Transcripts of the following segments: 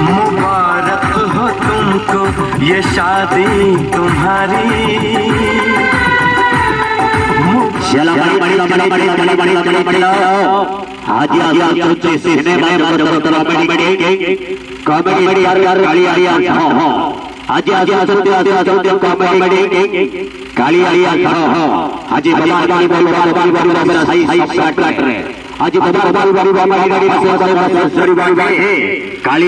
मुबारक हो तुमको ये शादी तुम्हारी। हाजी सोचे सिनेमा कॉमेडी आज कॉमेडी काली आज आज काली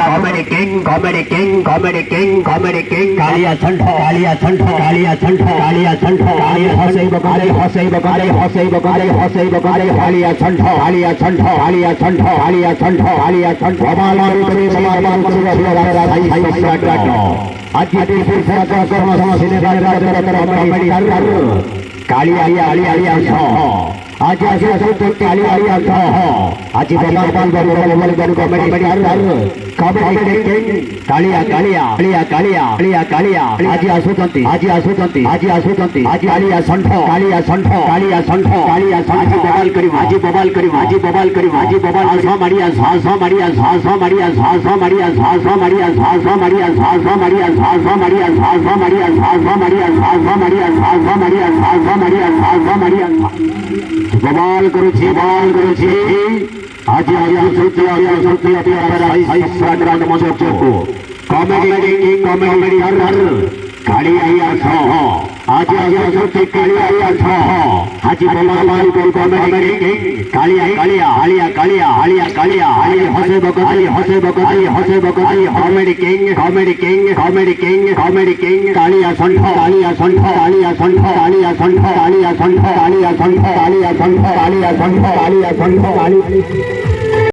comedy king comedy king comedy king comedy king कालिया छंठ कालिया छंठ कालिया छंठ कालिया छंठ कालिया हसई बकाले हसई बकाले हसई बकाले हसई बकाले कालिया छंठ कालिया छंठ कालिया छंठ कालिया छंठ कालिया छंठ हमारा करे समार करे आज की फुर्सत का कर्म सिनेमा कॉमेडी कालिया आज आज काली आज कालिया कालिया कालिया कालिया कालिया कालिया आज आसुचंती आज आसुचंती आज आसुचंती आज कालिया संठ कालिया संठ कालिया संठ कालिया संठ बबाल करी आज बबाल करी आज बबाल करी आज बबाल आसा मारिया सासा मारिया सासा मारिया सासा मारिया सासा मारिया सासा मारिया सासा मारिया सासा मारिया सासा मारिया सासा मारिया सासा मारिया सासा मारिया सासा मारिया सासा मारिया बबाल करुछी बबाल करुछी आज कॉमेडी कॉमेडी कालिया आज कालिया आज बबाल कॉमेडी कालिया कालिया आलिया कालिया आलिया कालिया आलिया हसे बकरी हसे बकरी हसे बकरी comedy king comedy king comedy king comedy king कालिया संठ कालिया संठ कालिया संठ कालिया संठ कालिया संठ कालिया संठ कालिया संठ कालिया संठ कालिया संठ कालिया